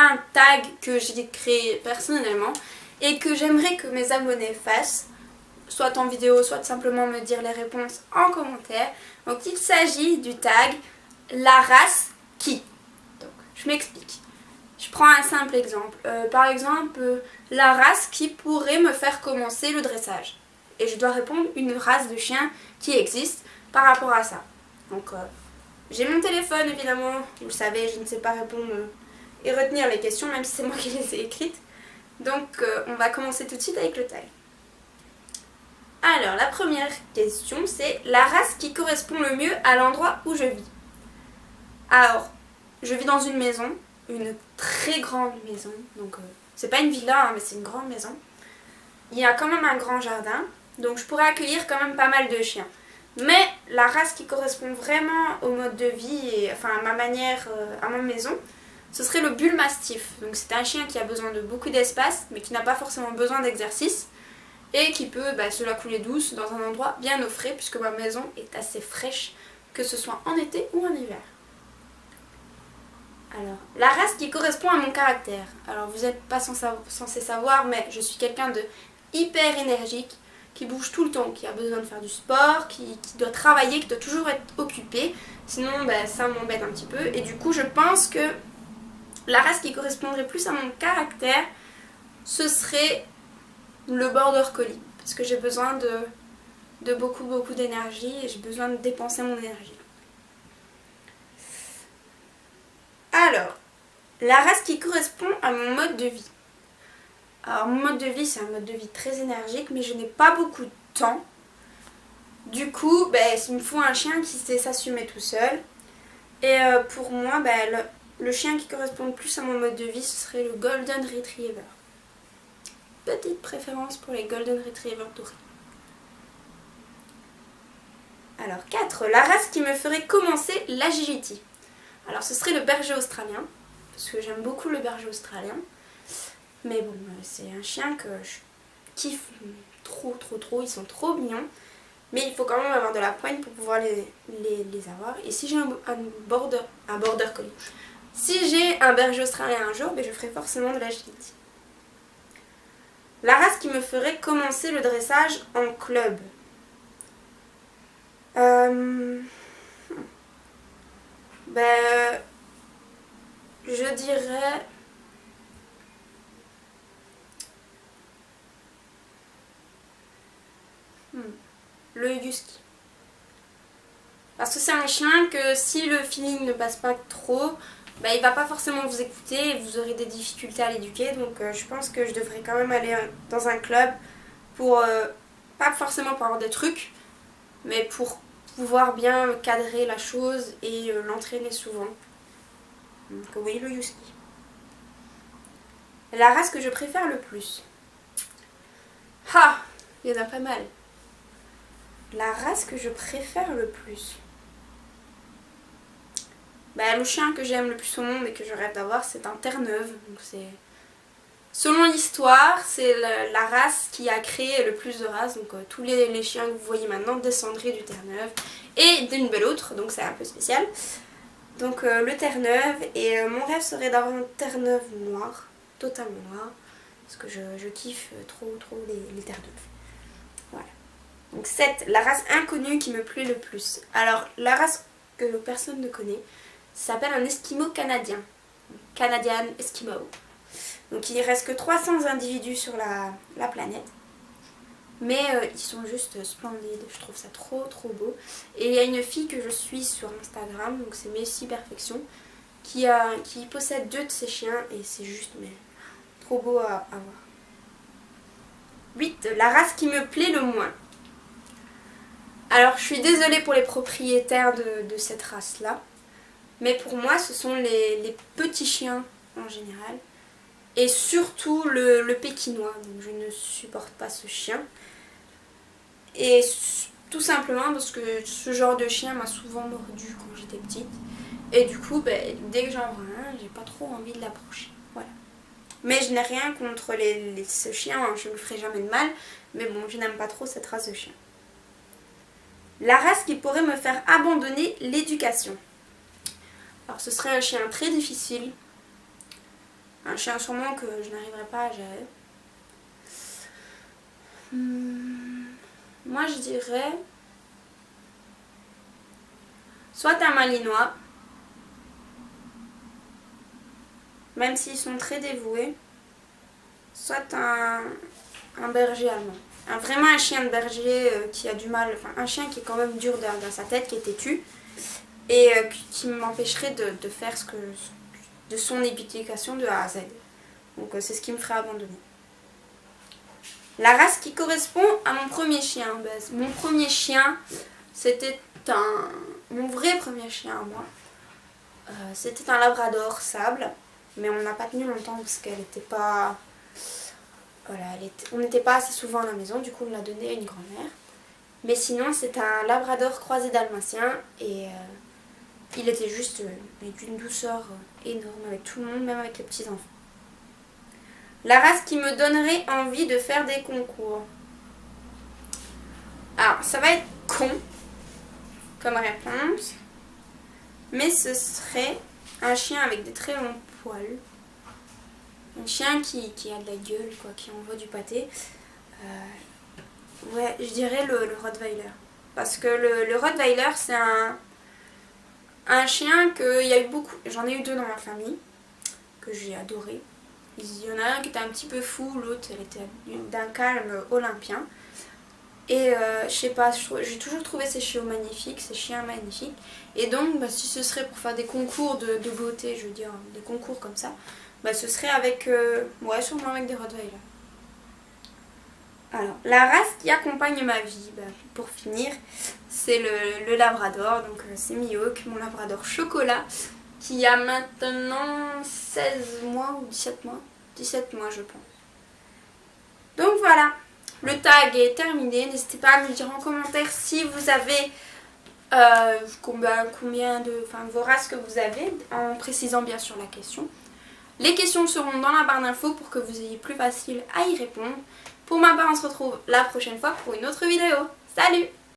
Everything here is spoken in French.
un tag que j'ai créé personnellement et que j'aimerais que mes abonnés fassent, soit en vidéo, soit simplement me dire les réponses en commentaire. Donc il s'agit du tag la race qui. Donc je m'explique. Je prends un simple exemple. Par exemple, la race qui pourrait me faire commencer le dressage. Et je dois répondre une race de chien qui existe par rapport à ça. Donc j'ai mon téléphone évidemment. Vous le savez, je ne sais pas répondre et retenir les questions même si c'est moi qui les ai écrites. Donc on va commencer tout de suite avec le tag. Alors la première question c'est la race qui correspond le mieux à l'endroit où je vis. Alors je vis dans une maison, une très grande maison, donc c'est pas une villa hein, mais c'est une grande maison. Il y a quand même un grand jardin, donc je pourrais accueillir quand même pas mal de chiens. Mais la race qui correspond vraiment au mode de vie et enfin à ma manière, à ma maison, ce serait le Bull Mastiff. Donc c'est un chien qui a besoin de beaucoup d'espace mais qui n'a pas forcément besoin d'exercice et qui peut se la couler douce dans un endroit bien au frais puisque ma maison est assez fraîche que ce soit en été ou en hiver. Alors, la race qui correspond à mon caractère. Alors vous n'êtes pas censé savoir mais je suis quelqu'un de hyper énergique, qui bouge tout le temps, qui a besoin de faire du sport, qui doit travailler, qui doit toujours être occupé. Sinon ça m'embête un petit peu et du coup je pense que la race qui correspondrait plus à mon caractère ce serait le Border Collie parce que j'ai besoin de beaucoup d'énergie et j'ai besoin de dépenser mon énergie. Alors, la race qui correspond à mon mode de vie. Alors mon mode de vie c'est un mode de vie très énergique mais je n'ai pas beaucoup de temps. Du coup il me faut un chien qui sait s'assumer tout seul. Et pour moi le chien qui correspond le plus à mon mode de vie ce serait le Golden Retriever. Petite préférence pour les Golden Retriever dorés. Alors 4. La race qui me ferait commencer l'agility. Alors ce serait le berger australien. Parce que j'aime beaucoup le berger australien. Mais bon, c'est un chien que je kiffe trop, ils sont trop mignons. Mais il faut quand même avoir de la poigne pour pouvoir les avoir. Et si j'ai un border collie, si j'ai un berger australien un jour, je ferai forcément de l'agility. La race qui me ferait commencer le dressage en club. Je dirais... le husky. Parce que c'est un chien que si le feeling ne passe pas trop, il va pas forcément vous écouter et vous aurez des difficultés à l'éduquer. Donc je pense que je devrais quand même aller dans un club pour, pas forcément pour avoir des trucs, mais pour pouvoir bien cadrer la chose et l'entraîner souvent. Donc oui, le husky. La race que je préfère le plus. Ah, il y en a pas mal. La race que je préfère le plus. Le chien que j'aime le plus au monde et que je rêve d'avoir, c'est un Terre-Neuve. Donc c'est... Selon l'histoire, c'est la race qui a créé le plus de races. Donc tous les chiens que vous voyez maintenant descendraient du Terre-Neuve et d'une belle autre, donc c'est un peu spécial. Donc le Terre-Neuve, et mon rêve serait d'avoir un Terre-Neuve noir, totalement noir, parce que je kiffe trop les Terre-Neuves. Voilà. Donc 7, la race inconnue qui me plaît le plus. Alors la race que personne ne connaît s'appelle un Esquimau canadien. Canadian Eskimo. Donc il reste que 300 individus sur la planète. Mais ils sont juste splendides, je trouve ça trop beau. Et il y a une fille que je suis sur Instagram, donc c'est Messi Perfection, qui possède 2 de ces chiens et c'est juste trop beau à voir. 8, la race qui me plaît le moins. Alors je suis désolée pour les propriétaires de cette race-là, mais pour moi ce sont les petits chiens en général, et surtout le pékinois, donc je ne supporte pas ce chien. Et tout simplement parce que ce genre de chien m'a souvent mordu quand j'étais petite, et du coup dès que j'en vois un, j'ai pas trop envie de l'approcher. Voilà. Mais je n'ai rien contre ce chien, hein, je ne lui ferai jamais de mal, mais bon, je n'aime pas trop cette race de chien. La race qui pourrait me faire abandonner l'éducation. Alors ce serait un chien très difficile, Un chien sûrement que je n'arriverai pas à gérer. Moi je dirais soit un malinois, même s'ils sont très dévoués, soit un berger allemand. Vraiment un chien de berger qui a du mal, enfin un chien qui est quand même dur dans sa tête, qui est têtu, et qui m'empêcherait de faire de son éducation de A à Z. Donc c'est ce qui me ferait abandonner. La race qui correspond à mon premier chien. Mon premier chien, c'était mon vrai premier chien à moi. C'était un labrador sable, mais on n'a pas tenu longtemps parce qu'elle n'était pas... Voilà, on n'était pas assez souvent à la maison, du coup on l'a donné à une grand-mère. Mais sinon c'est un labrador croisé dalmatien et il était juste d'une douceur énorme avec tout le monde, même avec les petits-enfants. La race qui me donnerait envie de faire des concours. Alors ça va être con comme réponse, mais ce serait un chien avec des très longs poils. Un chien qui a de la gueule, quoi, qui envoie du pâté. Ouais, je dirais le Rottweiler. Parce que le Rottweiler, c'est un chien que il y a eu beaucoup. J'en ai eu 2 dans ma famille, que j'ai adoré. Il y en a un qui était un petit peu fou, l'autre, elle était d'un calme olympien. Et je sais pas, j'ai toujours trouvé ces chiots magnifiques, ces chiens magnifiques. Et donc, si ce serait pour faire des concours de beauté, je veux dire, des concours comme ça, ce serait avec, ouais, sûrement avec des Rottweiler. Alors, la race qui accompagne ma vie, pour finir, c'est le Labrador. Donc c'est Mihawk, mon Labrador chocolat, qui a maintenant 16 mois ou 17 mois. 17 mois je pense. Donc voilà, le tag est terminé. N'hésitez pas à me dire en commentaire si vous avez vos races que vous avez, en précisant bien sûr la question. Les questions seront dans la barre d'infos pour que vous ayez plus facile à y répondre. Pour ma part, on se retrouve la prochaine fois pour une autre vidéo. Salut!